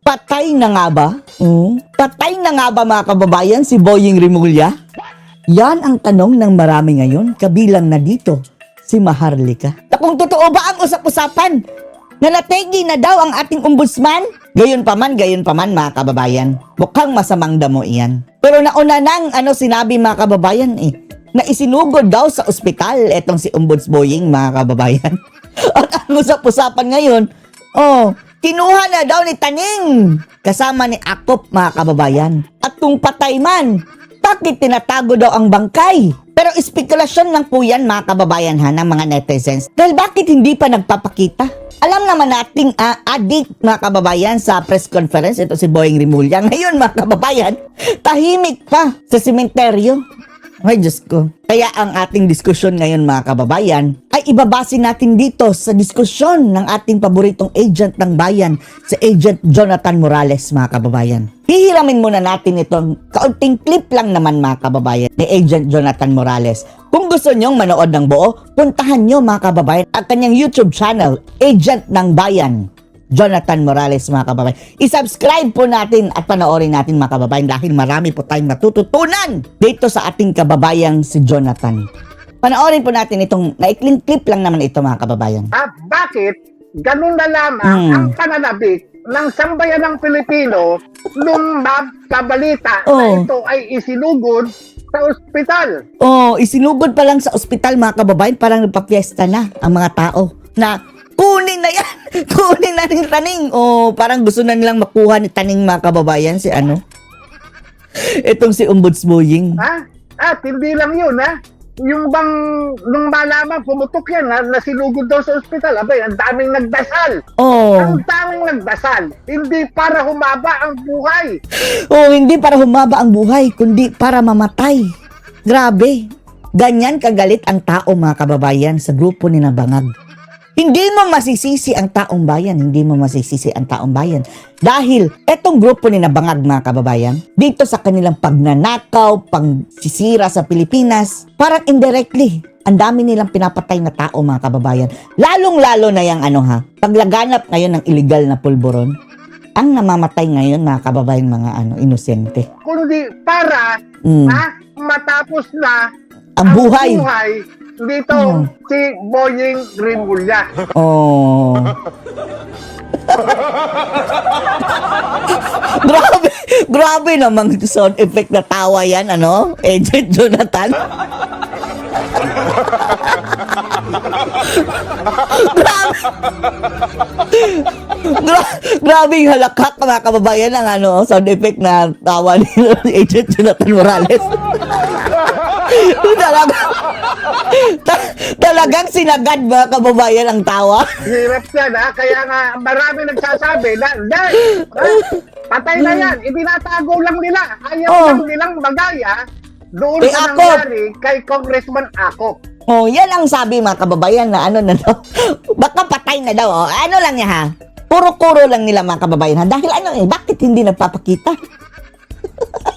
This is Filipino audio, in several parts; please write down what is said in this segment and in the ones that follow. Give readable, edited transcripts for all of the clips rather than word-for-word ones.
Patay na nga ba? Patay na nga ba mga kababayan si Boying Rimulya? Yan ang tanong ng marami ngayon, kabilang na dito si Maharlika. Na kung totoo ba ang usap-usapan na nategi na daw ang ating ombudsman? Gayon pa man mga kababayan. Mukhang masamang damo iyan. Pero nauna nang sinabi mga kababayan na isinugod daw sa ospital etong si Ombuds Boying mga kababayan. At ang usap-usapan ngayon, kinuha na daw ni Taning kasama ni Akop mga kababayan. At kung patay man, bakit tinatago daw ang bangkay? Pero espekulasyon lang po yan mga kababayan ng mga netizens. Dahil bakit hindi pa nagpapakita? Alam naman nating adik mga kababayan sa press conference, ito si Boying Rimulya. Ngayon mga kababayan, tahimik pa sa sementeryo. Ay Diyos ko. Kaya ang ating diskusyon ngayon mga kababayan ay ibabase natin dito sa diskusyon ng ating paboritong agent ng bayan, si Agent Jonathan Morales mga kababayan. Hihiramin muna natin itong kaunting clip lang naman mga kababayan ni Agent Jonathan Morales. Kung gusto nyong manood ng buo, puntahan nyo mga kababayan ang kanyang YouTube channel, Agent ng Bayan, Jonathan Morales mga kababayan. I-subscribe po natin at panoorin natin mga kababayan dahil marami po tayong matututunan dito sa ating kababayang si Jonathan. Panoorin po natin itong naikling clip lang naman ito mga kababayan. At bakit ganun na lamang ang pananabik ng sambayan ng Pilipino nung magkabalita na ito ay isinugod sa ospital? Isinugod pa lang sa ospital mga kababayan, parang nagpa-fiesta na ang mga tao na kunin na yan. Kunin na rin Taning. Parang gusto na nilang makuha ni Taning mga kababayan si itong si Ombuds Boying. At hindi lang yun yung bang nung malaman pumutok yan na sinugod daw sa ospital, abay, ang daming nagdasal. Ang daming nagdasal. Hindi para humaba ang buhay. Hindi para humaba ang buhay, kundi para mamatay. Grabe. Ganyan kagalit ang tao mga kababayan sa grupo ni Nabangag. Hindi mo masisisi ang taong bayan, Dahil etong grupo ni Nabangag mga kababayan, dito sa kanilang pagnanakaw, pagsisira sa Pilipinas, parang indirectly, ang dami nilang pinapatay na tao mga kababayan. Lalong-lalo na yung paglaganap ngayon ng illegal na pulburon, ang namamatay ngayon mga kababayan mga inosente. Kundi para matapos na ang buhay dito si Boying Rimulya. Grabe namang sound effect na tawa yan, Agent Jonathan. Grabe yung halakak mga kababayan ng sound effect na tawa ni Agent Jonathan Morales. Talagang sinagad mga kababayan ang tawa. Hirap yan kaya nga marami nagsasabi na patay na yan, itinatago lang nila. Ayaw lang nilang magaya doon sa nangyari kay Congressman Akop. Yan ang sabi mga kababayan na baka patay na daw. Ano lang niya Puro-kuro lang nila mga kababayan dahil bakit hindi nagpapakita?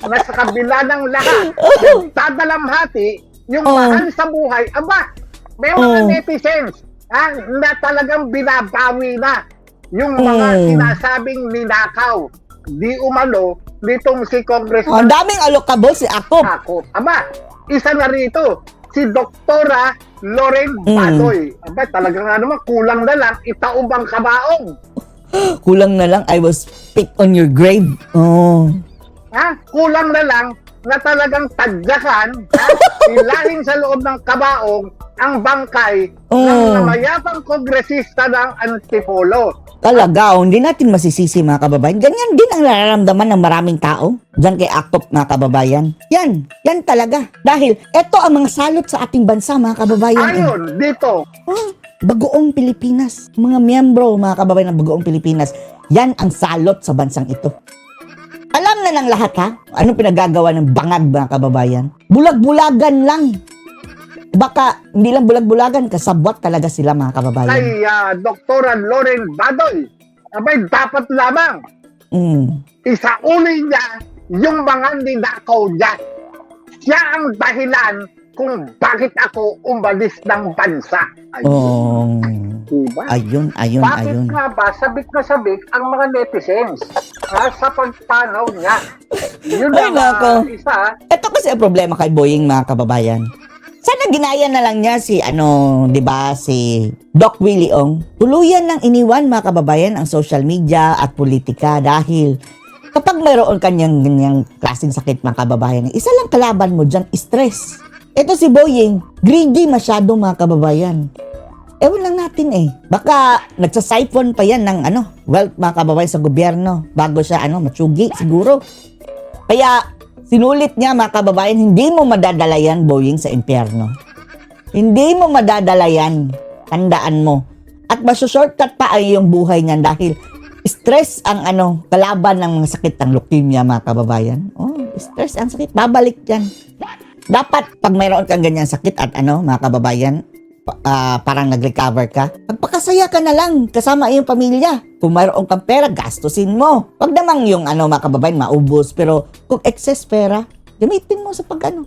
Nasa kabila ng lahat, tadalamhati yung mahal sa buhay. May mga netizens na talagang binabawi na yung mga sinasabing ninakaw. Di umano nitong si Congressman. Ang daming alokabol si Akop. Isa na rito, si Doktora Loren Badoy. Talagang kulang na lang itaob ang kabaong. Kulang na lang, I was picked on your grave. Kulang na lang na talagang tadyakan, ilahin sa loob ng kabaong ang bangkay ng namayapang kongresista ng Antipolo. Talaga, hindi natin masisisi mga kababayan. Ganyan din ang nararamdaman ng maraming tao dyan kay Akop mga kababayan. Yan talaga. Dahil ito ang mga salot sa ating bansa mga kababayan. Ayun, dito. Bagoong Pilipinas. Mga miyembro mga kababayan ng Bagoong Pilipinas. Yan ang salot sa bansang ito. Alam na ng lahat anong pinagagawa ng bangag mga kababayan. Bulag-bulagan lang. Baka hindi lang bulag-bulagan, kasabwat talaga sila mga kababayan. Kay Doktora Loren Badoy, dapat lamang isauli niya yung mga ninakaw niya. Siya ang dahilan kung bakit ako umalis ng bansa. Diba? Ayun. Bakit nga ba sabik na sabik ang mga netizens? sa pagpanaw niya. Yun Ay, ang nako. isa. Ito kasi ang problema kay Boying, mga kababayan. Sana ginaya na lang niya si, di ba, si Doc Willie Ong. Tuluyan nang iniwan, mga kababayan, ang social media at politika dahil kapag mayroon kanyang ganyang klaseng sakit, mga kababayan, isa lang kalaban mo dyan, stress. Ito si Boying, greedy masyado, mga kababayan. Ewan lang natin Baka nagsasiphon pa yan ng wealth, mga kababayan, sa gobyerno bago siya matsugi siguro. Kaya sinulit niya, mga kababayan, hindi mo madadala yan, Boying, sa impyerno. Hindi mo madadala yan. Tandaan mo. At masu-shortcut pa ay yung buhay niyan dahil stress ang kalaban ng mga sakit ng leukemia, mga kababayan. Oh, stress ang sakit. Babalik yan. Dapat, pag mayroon kang ganyan sakit at mga kababayan, parang nag-recover ka, magpakasaya ka na lang kasama iyong pamilya. Kung mayroon kang pera, gastusin mo. Wag namang yung mga kababayan maubos, pero kung excess pera, gamitin mo sa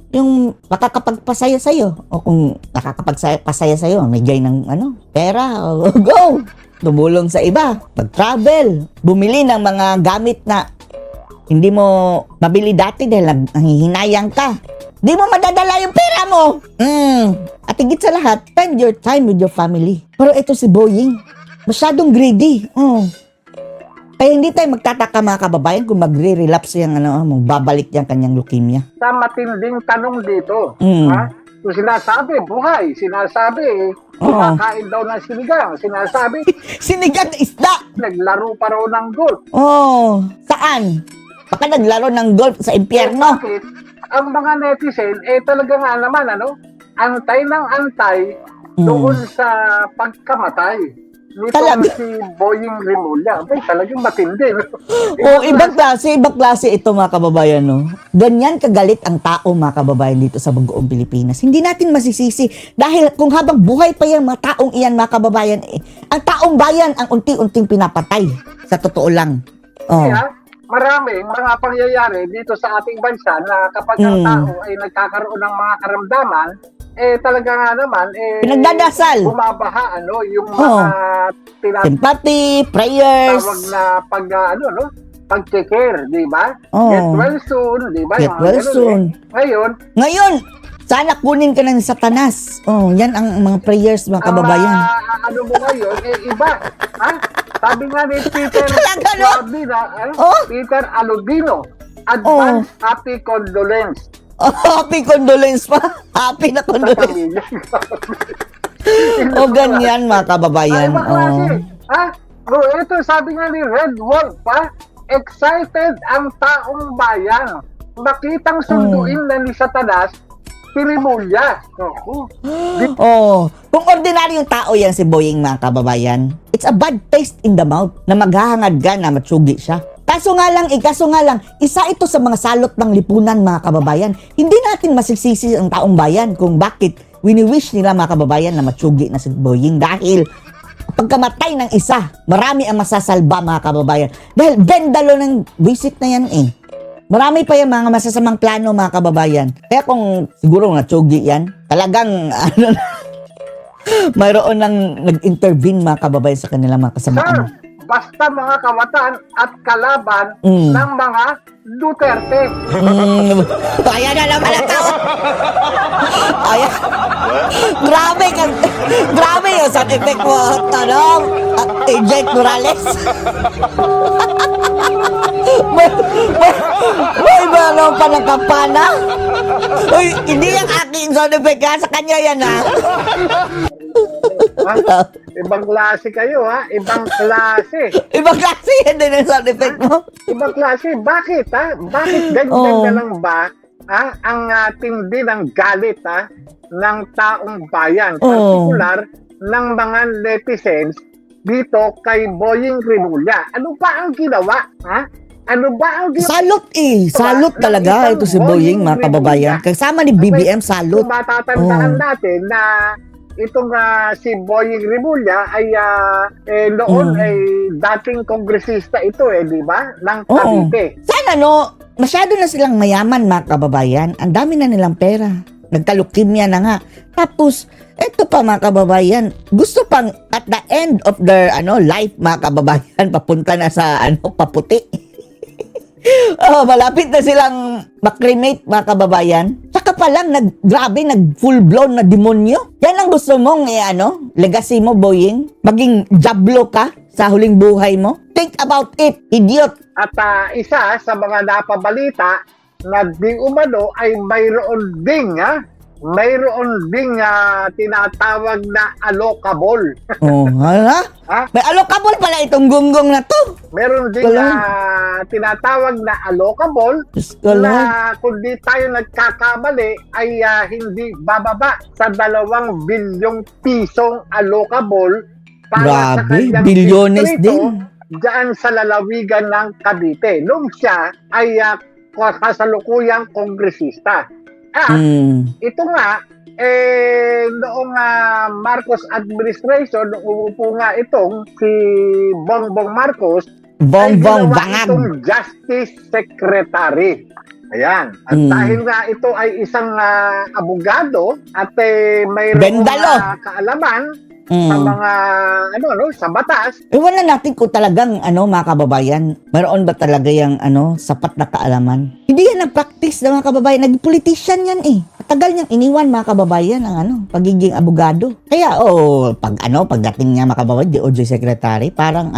yung makakapagpasaya sa'yo. O kung nakakapagpasaya sa'yo, may gay ng pera, go! Tumulong sa iba, mag-travel, bumili ng mga gamit na hindi mo mabili dati dahil nanghihinayang ka. Di mo madadala yung pera mo. At higit sa lahat, spend your time with your family. Pero ito si Boying, masyadong greedy. Kaya hindi tayo magtataka, mga kababayan, kung magre-relapse yung magbabalik yung kanyang leukemia. Sa matinding tanong dito, kung sinasabi, buhay, sinasabi, kumakain daw ng sinigang, sinasabi, Sinigang na isda! naglaro pa raw ng golf. Saan? Baka naglaro ng golf sa impyerno. Bakit? Ang mga netizen, talaga nga naman, antay ng antay doon sa pagkamatay. Nito Talaga? si Boying Rimulya. Abay, talagang matindi. Ibang klase ito, mga kababayan, no? Ganyan kagalit ang tao, mga kababayan, dito sa buong Pilipinas. Hindi natin masisisi dahil kung habang buhay pa yung mga taong iyan, mga kababayan, ang taong bayan ang unti-unting pinapatay. Sa totoo lang. Kaya, maraming mga pangyayari dito sa ating bansa na kapag ang tao ay nagkakaroon ng mga karamdaman, talaga nga naman, Pinagdadasal. bumabaha, yung mga Sympathy, prayers. tinatawag na pag-care, di ba? Oo. Get well soon, di ba? Get Yung well ganun, soon. Ngayon, Sana kunin ka ng Satanas. Yan ang mga prayers, mga kababayan. ang mo ngayon, iba. Sabi nga ni Peter Talaga, no? Aludino, Oh. Peter Aludino, advance happy condolence. Happy condolence pa. Happy na Sa condolence. pamilya. Ganyan, mga kababayan. Ay, klase. Ito sabi nga ni Red Wolf, excited ang taong bayan. Makitang sunduin na ni Satanas, si Rimulya. Kung ordinaryong tao yan si Boying, mga kababayan, it's a bad taste in the mouth na maghahangad ka na matsugi siya. Kaso nga lang, isa ito sa mga salot ng lipunan, mga kababayan. Hindi natin masisisi ang taong bayan kung bakit wini-wish nila, mga kababayan, na matsugi na si Boying dahil pagkamatay ng isa, marami ang masasalba, mga kababayan. Dahil bendalo ng visit na yan Marami pa yung mga masasamang plano, mga kababayan. Kaya kung siguro natsugi yan, talagang mayroon nang nag-intervene, mga kababayan, sa kanilang mga kasamaan. Basta mga kawatan at kalaban ng mga Duterte. Ayan na naman ang tao. Ayan. Grabe yung sound effect mo, tanong. Agent Morales. may meron pa ng kampana. Uy, hindi yung aking sound effect ha. Sa kanya yan ha. Ibang klase kayo ibang klase. Ibang klase yan din ang sound effect mo. Ibang klase. Bakit Bakit ganyan na lang ba ang tindi ng galit ng taong bayan, particular ng mga netizens dito kay Boying Rimulya? Ano ba ang ginawa? Ano ba ang ginawa? Salot talaga ito si Boying, mga kababayan. Kasama ni BBM, salot. Kung matatandaan natin na itong si Boying Rimulya ay noon ay dating kongresista ito di ba? Ng Cavite. Sana masyado na silang mayaman, mga kababayan. Ang dami na nilang pera. Nagkalukimya na nga. Tapos, eto pa, mga kababayan, gusto pang at the end of their life, mga kababayan, papunta na sa paputi. Malapit na silang makremate, mga kababayan. Saka pa lang, grabe, nag-full-blown na demonyo. Yan ang gusto mong, legacy mo, Boying? Maging jablo ka sa huling buhay mo? Think about it, idiot. At isa sa mga napabalita na di umano ay mayroon ding tinatawag na allocable. Hala? Ha? May allocable pala itong gunggong na to. Meron ding tinatawag na allocable Diyos ko, Lord. na kung di tayo nagkakamali ay hindi bababa sa 2 bilyong pisong allocable para sa Grabe, kanyang bilyones distrito din. diyan sa lalawigan ng Cavite. Nung siya ay kasalukuyang kongresista. Ito nga, noong Marcos administration, nung umupo nga itong si Bongbong Marcos, Bongbong ay ginawa bangag. itong Justice Secretary. Ayan. At dahil nga ito ay isang abogado at mayroong Bendalo. kaalaman sa mga sa batas, Iwan na natin kung talagang mga kababayan, mayroon ba talaga yung sapat na kaalaman? Hindi yan nag-practice na mga kababayan, nag-politician yan eh. Tagal niyang iniwan mga kababayan ang pagiging abogado. Kaya pagdating niya mga kababayan, DOJ Secretary, parang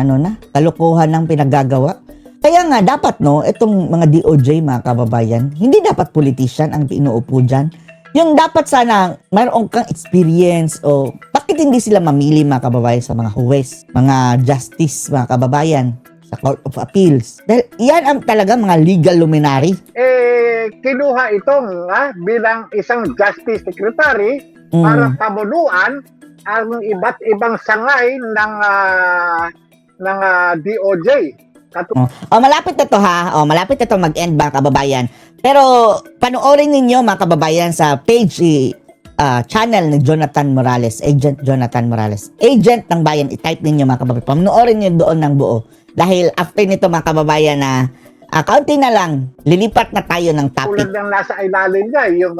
kalokohan ng pinagagawa. Kaya nga dapat itong mga DOJ mga kababayan, hindi dapat politician ang inuupo dyan. Yung dapat sana mayroon kang experience o bakit hindi sila mamili mga kababayan sa mga huwes, mga justice mga kababayan sa Court of Appeals. Dahil yan ang talaga mga legal luminary. kinuha itong bilang isang Justice Secretary para pamunuan ang iba't ibang sangay ng DOJ. Malapit na to malapit na to mag-end mga kababayan. Pero panoorin ninyo mga kababayan sa page channel ni Jonathan Morales, Agent Jonathan Morales. Agent ng Bayan, i-type ninyo mga kababayan. Panoorin niyo doon ng buo. Dahil after nito mga kababayan na kaunti na lang, lilipat na tayo ng topic. Tulad ng nasa ilalim niya, yung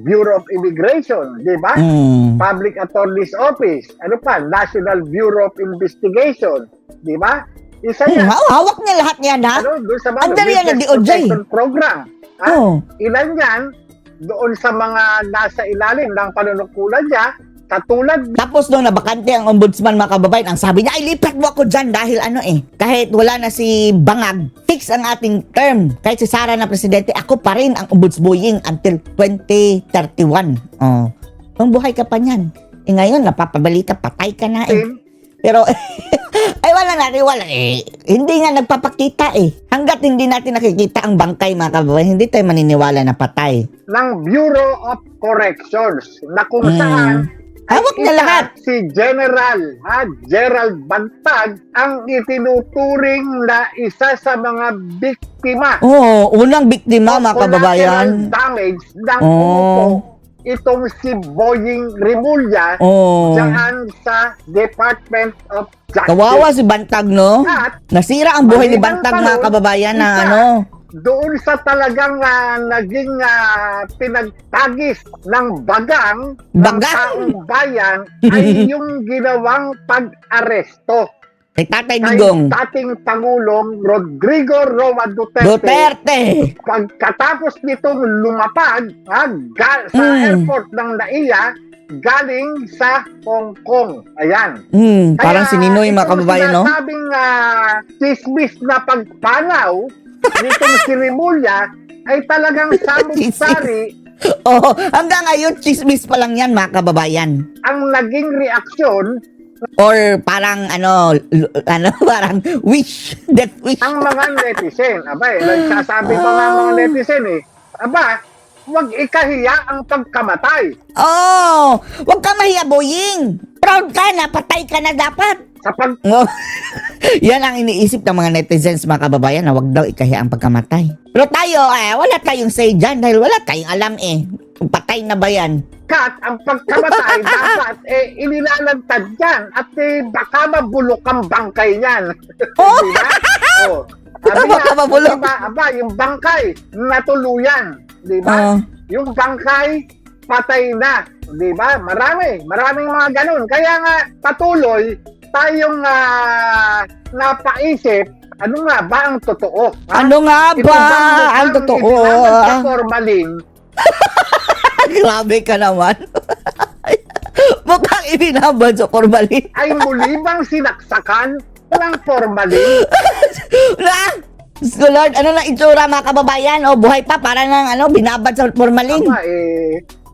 Bureau of Immigration, di ba? Public Attorney's Office, National Bureau of Investigation, di ba? Isa yan. Hawak niya lahat yan, ha? Doon sa mga Under yan ng Witness DOJ. Protection Program. Ilan yan, doon sa mga nasa ilalim ng panunungkulan niya, katulad. Tapos nung nabakante ang ombudsman mga kababayan, ang sabi niya, ay lipat mo ako dyan dahil kahit wala na si Bangag, fix ang ating term. Kahit si Sara na presidente, ako pa rin ang ombudsboying until 2031. Kung buhay ka pa niyan. Ngayon, napapabalita, patay ka na Pero, wala. Hindi nga nagpapakita Hanggat hindi natin nakikita ang bangkay mga kababayan, hindi tayo maniniwala na patay. Ng Bureau of Corrections, na kung saan hawak niya lahat. Si Gerald Bantag ang itinuturing na isa sa mga biktima. Unang biktima mga kababayan. Damage ng umupo itong si Boying Rimulya dyan sa Department of Justice. Kawawa si Bantag, no? At nasira ang buhay ni Bantag mga kababayan na doon sa talagang naging pinagtagis ng bagang ng taong bayan ay yung ginawang pag-aresto kay Tatay kay Digong. dating Pangulong Rodrigo Roa Duterte. Pagkatapos nitong lumapag sa airport ng NAIA galing sa Hong Kong. Ayan. Parang sininoy mga kababayan, no? Sabing chismis na pagpanaw nitong si Rimulya ay talagang samut-sari. Hanggang ngayon, chismis pa lang yan mga kababayan. Ang naging reaksyon or parang parang wish, death wish. ang mga netizen. Nagsasabi pa nga mga netizen huwag ikahiya ang pagkamatay. Huwag ka mahiya, Boying. Proud ka na, patay ka na dapat. Yan ang iniisip ng mga netizens mga kababayan na wag daw ikahiya ang pagkamatay. Pero tayo, wala tayong say dyan dahil wala tayong alam kung patay na ba yan. Ang pagkamatay dapat inilalantad yan at baka mabulok ang bangkay niyan. Diba? Baka mabulok. Yung bangkay natuluyan. Diba? Yung bangkay patay na. Diba? Maraming mga ganun. Kaya nga patuloy tayong napaisip ano nga ba ang totoo? Ha? Ano nga Ito ba bang ang mukhang totoo? ibinabad sa formalin? Grabe ka naman. Mukhang ibinabad sa formalin. Ay muli bang sinaksakan ng formalin? Na! Diyos ko Lord, ano na itsura mga kababayan? O buhay pa, para ng binabad sa formalin. Aba,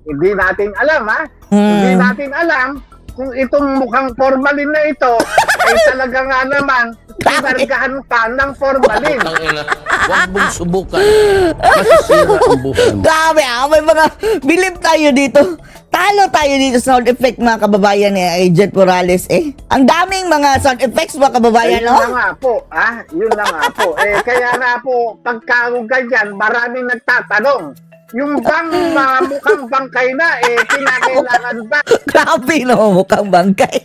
hindi natin alam, ha? Hindi natin alam kung itong mukhang formalin na ito ay talaga nga naman pinargahan pa ng formalin. Huwag mong subukan. Masisira ang buhay mo. Grabe may mga believe tayo dito. Talo tayo dito sa sound effect mga kababayan Agent Morales Ang daming mga sound effects mga kababayan, Yun na nga po, ha? Yun na nga po. Kaya nga po, pagka ganyan, maraming nagtatanong. Yung bang mukhang bangkay na, kinakailangan ba Grabe no, mukhang bangkay.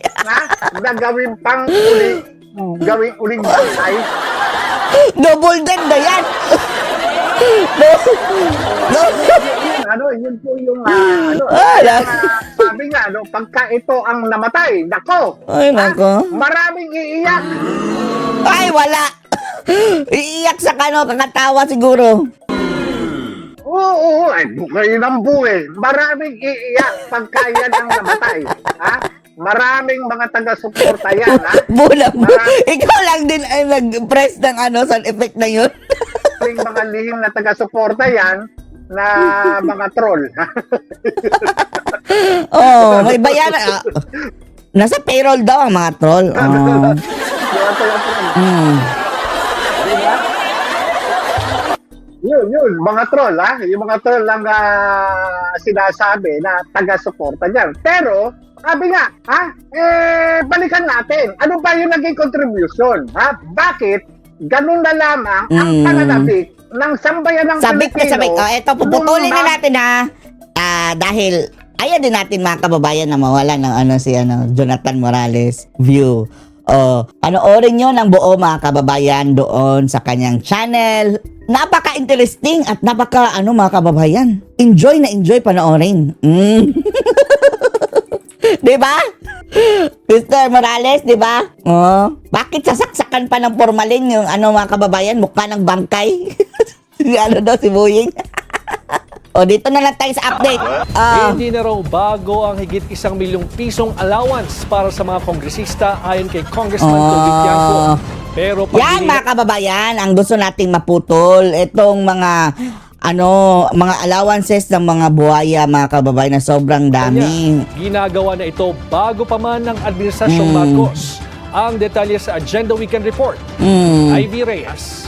na gawin gawing uling bangkay? Double dead na yan. Yun po yung sabi nga, pagka ito ang namatay, nako, Ay, nako. maraming iiyak. Ay, wala. Iiyak sa kakatawa siguro. Oo, bukay ng buhay. Maraming iiyak pagka yan ang namatay. Ha? Maraming mga taga-suporta yan, ha? Bulang. Ikaw lang din ay nag-press ng sound effect na yun. Maraming mga lihim na taga-suporta yan na mga troll. Oh, may bayaran. Nasa payroll daw ang mga troll. Oh. Yun, mga troll, ha? Yung mga troll lang sinasabi na taga-suporta dyan. Pero, sabi nga, ha? Balikan natin. Ano ba yung naging contribution? Ha? Bakit ganun na lamang ang pananabik ng sambayan ng Sabik na Pilipino? sabik. Ito, puputulin na natin ha. Dahil ayaw din natin mga kababayan na mawala ng si Jonathan Morales view. Panoorin nyo ng buo mga kababayan doon sa kanyang channel. Napaka-interesting at mga kababayan. Enjoy na enjoy panoorin. Diba? Mr. Morales, diba? Bakit sasaksakan pa ng formalin yung mga kababayan? Mukha ng bangkay. Si Boying. Dito na lang tayo sa update. Hindi na raw bago ang higit 1 milyong pisong allowance para sa mga kongresista ayon kay Congressman Toby Tiangco. Pero Yan mga kababayan, ang gusto nating maputol, itong mga mga allowances ng mga buhaya mga kababayan na sobrang dami. ginagawa na ito bago pa man ng Administrasyong Marcos. Ang detalye sa Agenda Weekend Report. Ivy Reyes.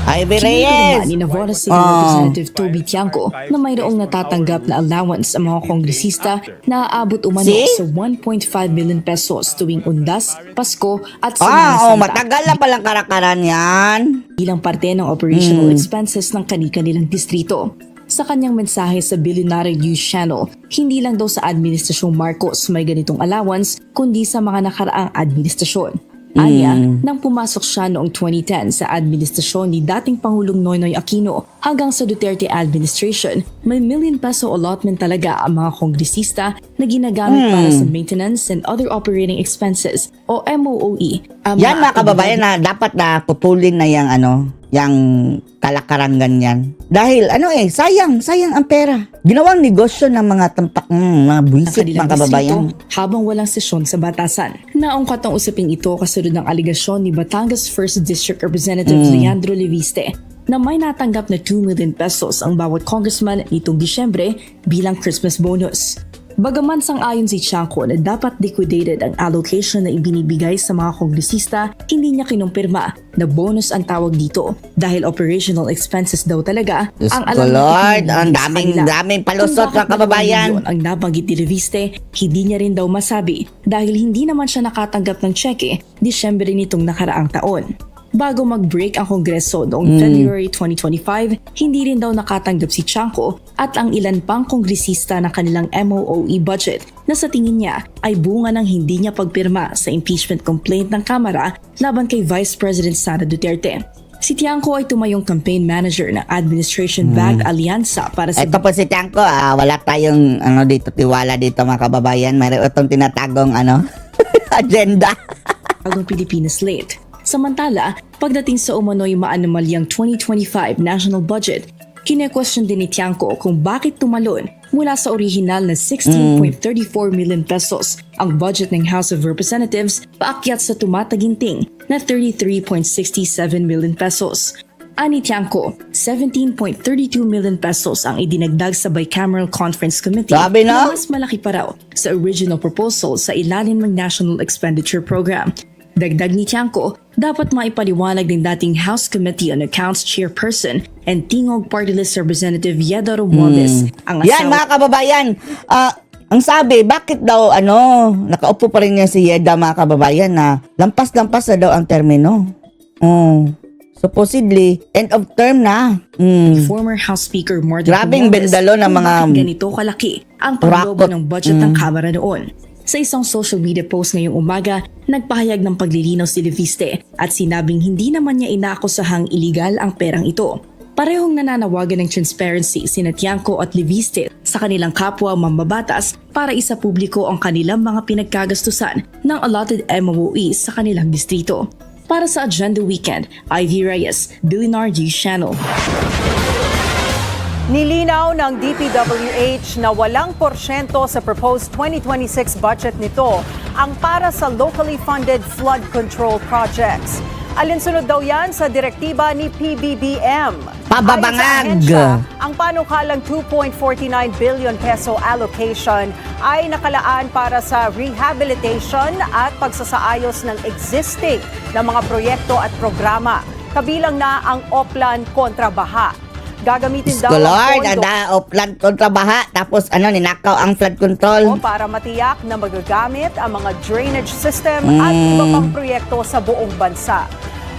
Ivy Kinito Reyes! ni Navotas City Representative Toby Tiangco na mayroong natatanggap na allowance ang mga kongresista na aabot umano See? sa 1.5 million pesos tuwing Undas, Pasko at Semana Santa. Matagal na palang karakaran yan. Bilang parte ng operational expenses ng kani-kanilang distrito. Sa kanyang mensahe sa Billionaire News Channel, hindi lang daw sa Administrasyong Marcos may ganitong allowance, kundi sa mga nakaraang administrasyon. Anya, nang pumasok siya noong 2010 sa administrasyon ni dating Pangulong Noynoy Aquino hanggang sa Duterte administration, may million peso allotment talaga ang mga kongresista na ginagamit para sa maintenance and other operating expenses o MOOE. Ang Yan mga kababayan na dapat na putulin na yung kalakaran ganyan. Dahil sayang ang pera. Ginawang negosyo ng mga tampak mga buwisit kanilang mga kababayan. distrito habang walang sesyon sa batasan. Naungkat ang usaping ito kasunod ng aligasyon ni Batangas 1st District Representative Leandro Leviste na may natanggap na 2 million pesos ang bawat congressman nitong Disyembre bilang Christmas bonus. Bagaman sang-ayon si Tiangco na dapat liquidated ang allocation na ibinibigay sa mga kongresista, hindi niya kinumpirma na bonus ang tawag dito dahil operational expenses daw talaga Diyos ang ko, alam Lord, na ang ibinibigay sa kanila. daming palusot Kung bakit mga kababayan. dalawang milyon ang nabanggit ni Reviste, hindi niya rin daw masabi dahil hindi naman siya nakatanggap ng tseke Disyembre nitong nakaraang taon. Bago mag-break ang Kongreso noong February 2025, hindi rin daw nakatanggap si Tiangco at ang ilan pang kongresista ng kanilang MOOE budget na sa tingin niya ay bunga ng hindi niya pagpirma sa impeachment complaint ng Kamara laban kay Vice President Sara Duterte. Si Tiangco ay tumayong campaign manager ng Administration Bag Allianza para sa Ito po si Tiangco, wala tayong tiwala dito mga kababayan. Mayroon itong tinatagong agenda. bagong Pilipinas late. Samantala, pagdating sa umano'y maanomalyang 2025 national budget, kine-question din ni Tiangco kung bakit tumalon mula sa orihinal na 16.34 million pesos ang budget ng House of Representatives paakyat sa tumataginting na 33.67 million pesos. Ani Tiangco, 17.32 million pesos ang idinagdag sa Bicameral Conference Committee Sabi na? mas malaki pa raw sa original proposal sa ilalim ng National Expenditure Program. Dagdag ni Tiangco, dapat maipaliwanag ng dating House Committee on Accounts Chairperson and Tingog Party List Representative Yeda Romualdez ang Yan mga kababayan, ang sabi, bakit daw nakaupo pa rin niya si Yeda mga kababayan na lampas-lampas na daw ang termino. Supposedly, end of term na. former House Speaker Martin Grabing Romualdez bendalo ng kung mga bakit ganito kalaki ang paglobo turakot. ng budget ng Kamara noon. Sa isang social media post ngayong umaga, nagpahayag ng paglilinaw si Leviste at sinabing hindi naman niya inaakusahang iligal ang perang ito. Parehong nananawagan ng transparency sina Tiangco at Leviste sa kanilang kapwa mambabatas para isa publiko ang kanilang mga pinagkagastusan ng allotted MOEs sa kanilang distrito. Para sa Agenda Weekend, Ivy Reyes, Bilinar News Channel. Nilinaw ng DPWH na walang porsyento sa proposed 2026 budget nito ang para sa locally funded flood control projects. Alinsunod daw yan sa direktiba ni PBBM. Pababangag. Ayon sa ahensya, ang panukalang 2.49 billion peso allocation ay nakalaan para sa rehabilitation at pagsasaayos ng existing na mga proyekto at programa. Kabilang na ang Oplan kontra baha. Gagamitin daw ang Lord, pondo flood control baha, tapos ninakaw ang flood control. para matiyak na magagamit ang mga drainage system at iba pang proyekto sa buong bansa.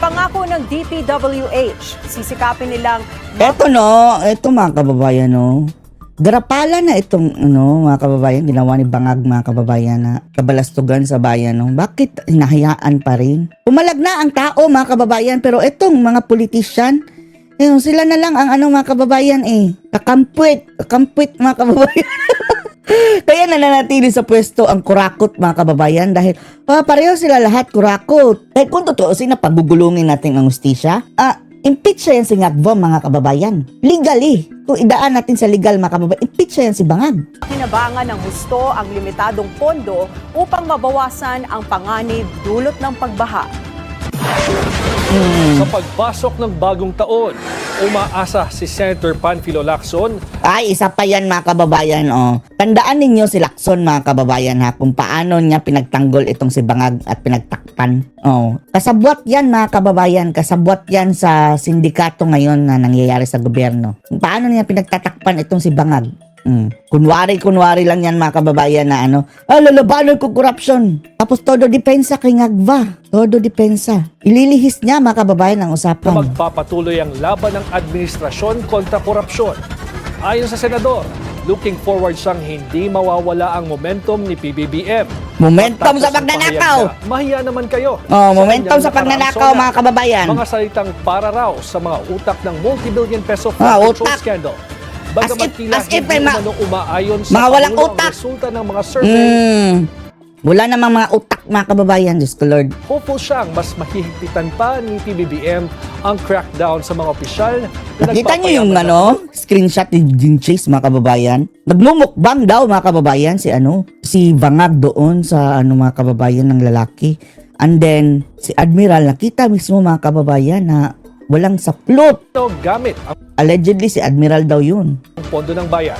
Pangako ng DPWH, sisikapin nilang Eto mga kababayan Garapala na itong mga kababayan, ginawa ni Bangag mga kababayan na kabalastugan sa bayan. Bakit hinahayaan pa rin? Pumalag na ang tao mga kababayan, pero itong mga politician, sila na lang ang mga kababayan Kakampwit mga kababayan. Kaya nananatili sa pwesto ang kurakot mga kababayan dahil pareho sila lahat kurakot. Dahil kung totoo pagugulungin natin ang hustisya, impeach siya yan si Ngagbo mga kababayan. Legally, kung idaan natin sa legal mga kababayan, impeach siya yan si Bangag. kinabangan ng husto ang limitadong pondo upang mabawasan ang panganib dulot ng pagbaha. Sa pagpasok ng bagong taon, umaasa si Senator Panfilo Lacson Ay, isa pa yan mga kababayan. Tandaan ninyo si Lacson mga kababayan kung paano niya pinagtanggol itong si Bangag at pinagtakpan. Kasabwat yan mga kababayan. Kasabwat yan sa sindikato ngayon na nangyayari sa gobyerno. Kung paano niya pinagtatakpan itong si Bangag. Kunwari lang yan mga kababayan na lalabanan ko corruption. Tapos todo depensa kay Ngagva. Todo depensa. Ililihis niya mga kababayan ang na usapan. magpapatuloy ang laban ng administrasyon kontra korupsyon. Ayon sa Senador, looking forward siyang hindi mawawala ang momentum ni PBBM. Momentum Matapos sa ang pagnanakaw. pahayag na, mahiya naman kayo. Momentum kanyang sa pagnanakaw nakaraang mga kababayan. Mga salitang para raw sa mga utak ng multi-billion peso Ah, flood control utak. scandal. Bagamat As if- tila as if hindi may umano umaayon sa mga walang Pangulo ang utak. resulta ng mga survey, Wala namang mga utak mga kababayan. Diyos ko Lord. hopeful siyang mas mahihigpitan pa ni PBBM ang crackdown sa mga opisyal na Nakita niyo yung nagpapayaman ng screenshot ni Jim Chase mga kababayan? Nagmumukbang daw mga kababayan si Bangag doon sa mga kababayan ng lalaki. And then si Admiral nakita mismo mga kababayan na walang saplot. gamit ang Allegedly si Admiral daw yun. pondo ng bayan.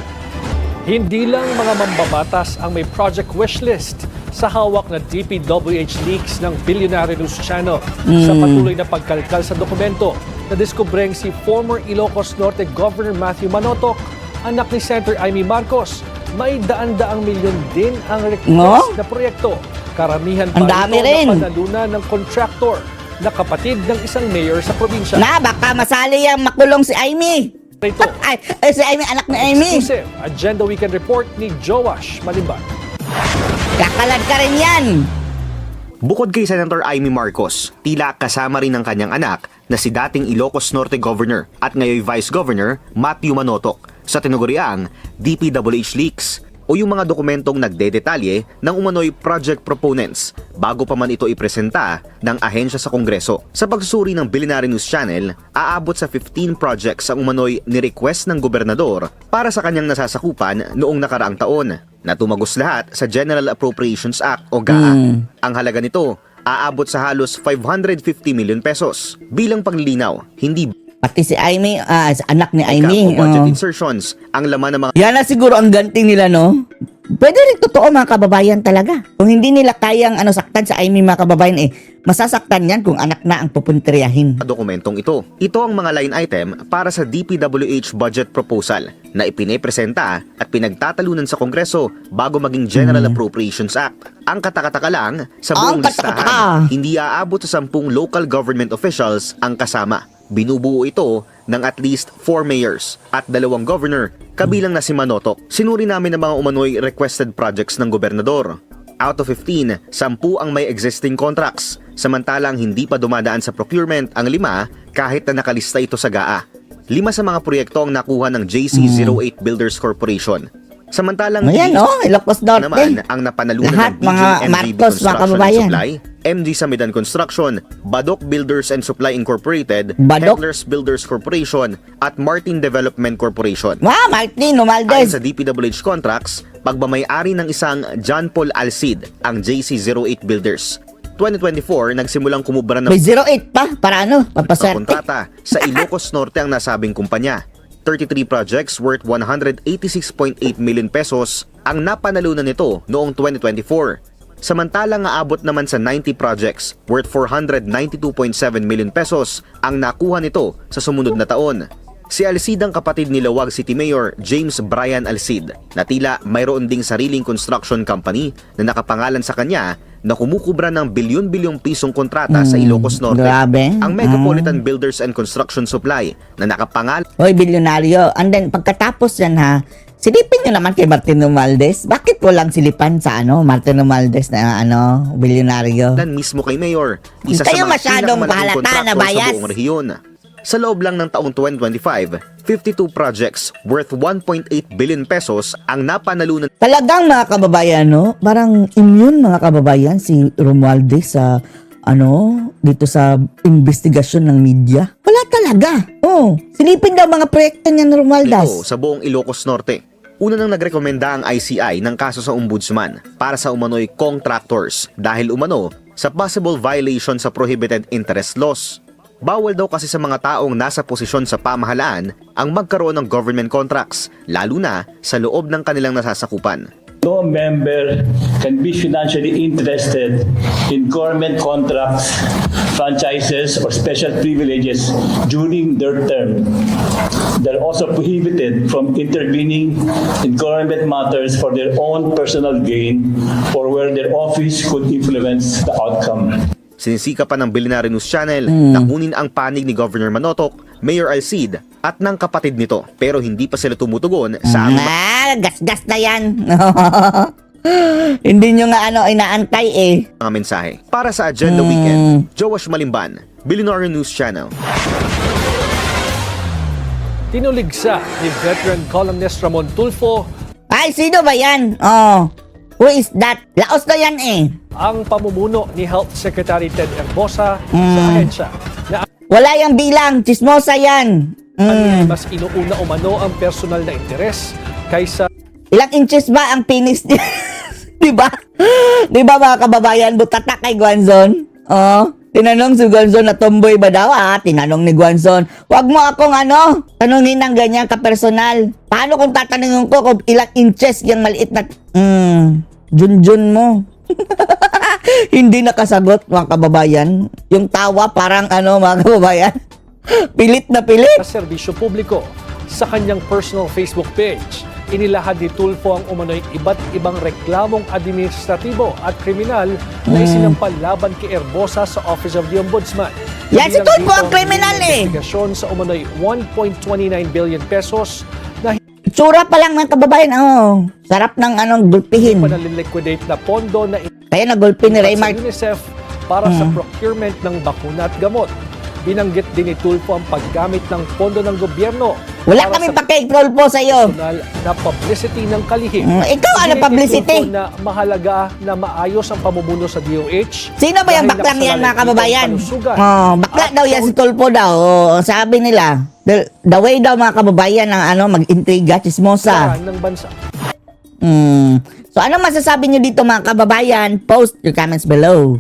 Hindi lang mga mambabatas ang may project wishlist sa hawak na DPWH leaks ng Billionaire News Channel sa patuloy na pagkalkal sa dokumento na diskubreng si former Ilocos Norte Governor Matthew Manotoc, anak ni Senator Amy Marcos. May daan-daang milyon din ang request na proyekto. Karamihan pa Ang dami ito rin. na panalunan ng contractor na kapatid ng isang mayor sa probinsya. Na baka masali yung makulong si Amy. Ito, Ay, si Amy, anak ni Amy. exclusive Agenda Weekend Report ni Joash Malimban. Kakalad ka rin yan. Bukod kay Senator Amy Marcos, tila kasama rin ng kanyang anak na si dating Ilocos Norte Governor at ngayon Vice Governor Matthew Manotoc sa tinuguriang DPWH leaks. o yung mga dokumentong nagdedetalye ng umano'y project proponents bago pa man ito ipresenta ng ahensya sa Kongreso. Sa pagsusuri ng Billionaire News Channel, aabot sa 15 projects ang umano'y ni-request ng gobernador para sa kanyang nasasakupan noong nakaraang taon, na tumagos lahat sa General Appropriations Act o GAA. Ang halaga nito aabot sa halos 550 million pesos. Bilang paglilinaw, hindi Pati si Amy, anak ni backup Amy. o budget insertions ang laman ng mga Yan na siguro ang ganting nila, no? Pwede rin totoo mga kababayan talaga. Kung hindi nila kayang saktan sa Amy mga kababayan, masasaktan yan kung anak na ang pupuntiryahin. dokumentong ito. Ito ang mga line item para sa DPWH budget proposal na ipinipresenta at pinagtatalunan sa Kongreso bago maging General Appropriations Act. Ang katakataka lang, sa buong Ang katakataka. listahan, hindi aabot sa 10 local government officials ang kasama. Binubuo ito ng at least 4 mayors at 2 governor, kabilang na si Manotok. Sinuri namin ang mga umano'y requested projects ng gobernador. Out of 15, 10 ang may existing contracts, samantalang hindi pa dumadaan sa procurement ang 5 kahit na nakalista ito sa GAA. 5 sa mga proyekto ang nakuha ng JC08 Builders Corporation. Samantalang Ayan, Ilocos Norte. naman ang napanalunan Lahat ng mga BGMGB Marcos, mga Construction and kababayan. Supply, MG Samidan Construction, Badok Builders and Supply Incorporated, Badok? Hettlers Builders Corporation, at Martin Development Corporation. Wow, Martin Ayon Romualdez. sa DPWH contracts, pagmamay-ari ng isang John Paul Alcid, ang JC08 Builders. 2024, nagsimulang kumubra ng May 08 pa, para pampaswerte. kontrata sa Ilocos Norte ang nasabing kumpanya. 33 projects worth 186.8 million pesos ang napanalunan nito noong 2024. Samantalang aabot naman sa 90 projects worth 492.7 million pesos ang nakuha nito sa sumunod na taon. Si Alcid ang kapatid ni Lawag City Mayor James Brian Alcid, na tila mayroon ding sariling construction company na nakapangalan sa kanya na kumukubra ng bilyon-bilyong pisong kontrata sa Ilocos Norte. grabe. Ang Metropolitan Builders and Construction Supply na nakapangalan Hoy, bilyonaryo. And then, pagkatapos yan silipin nyo naman kay Martin Romualdez. Bakit walang silipan sa Martin Romualdez na bilyonaryo? mismo kay Mayor. Isa Kayo sa mga masyadong pinakamalaking pahalata na kontraktor bias. sa buong rehiyon. Sa loob lang ng taong 2025, 52 projects worth 1.8 billion pesos ang napanalunan Talagang mga kababayan, parang immune mga kababayan si Romualdez sa dito sa investigasyon ng media. Wala talaga. Silipin daw mga proyekto niya ng Romualdez. nito sa buong Ilocos Norte. Una nang nagrekomenda ang ICI ng kaso sa ombudsman para sa umano'y contractors dahil umano sa possible violation sa prohibited interest laws. Bawal daw kasi sa mga taong nasa posisyon sa pamahalaan ang magkaroon ng government contracts, lalo na sa loob ng kanilang nasasakupan. No member can be financially interested in government contracts, franchises, or special privileges during their term. They're also prohibited from intervening in government matters for their own personal gain or where their office could influence the outcome. Sinisika pa ng Billionaire News Channel na kunin ang panig ni Governor Manotok, Mayor Alcid at ng kapatid nito, pero hindi pa sila tumutugon sa Gas-gas na yan. Hindi nyo nga inaantay mga mensahe. Para sa Agenda Weekend, Joash Malimban, Billionaire News Channel. Tinuligsa ni veteran columnist Ramon Tulfo Ay, sino ba yan? Who is that? Laos na yan ang pamumuno ni Health Secretary Ted Herbosa sa ahensya na Wala yung bilang. Chismosa yan. ay mas inuuna umano ang personal na interes kaysa Ilang inches ba ang penis niya? Diba? Diba mga kababayan, butata kay Guanzon? Tinanong si Guanzon na tomboy ba daw Tinanong ni Guanzon, wag mo akong tanungin ng ganyan ka-personal. Paano kung tatanungin ko kung ilang inches yung maliit na junjun mo? Hindi nakasagot mga kababayan. Yung tawa parang mga kababayan. Pilit na pilit. serbisyo publiko. Sa kanyang personal Facebook page, inilahad ni Tulfo ang umano'y iba't ibang reklamong administratibo at kriminal na isinampal laban kay Herbosa sa Office of the Ombudsman. Yan si Kabilang Tulfo dito ang kriminal investigasyon sa umano'y 1.29 billion pesos na Tsura pa lang ng kababayan. Sarap ng gulpihin. panaliliquidate na pondo na Kaya nagulpi ni sa Raymark. UNICEF para sa procurement ng bakuna at gamot. Binanggit din ni Tulfo ang paggamit ng pondo ng gobyerno Wala para kami sa paki-troll po sa iyo. personal na publicity ng kalihim. Ikaw ano Giniit ni publicity? Tulfo na mahalaga na maayos ang pamumuno sa DOH. Sino ba yung dahil baklang yan, mga nakasalalay kababayan? dito ang kalusugan. Bakla At daw yan si Tulfo daw. Sabi nila, the way daw mga kababayan ng mag-intriga, chismosa. ng bansa. So ano masasabi nyo dito mga kababayan? Post your comments below.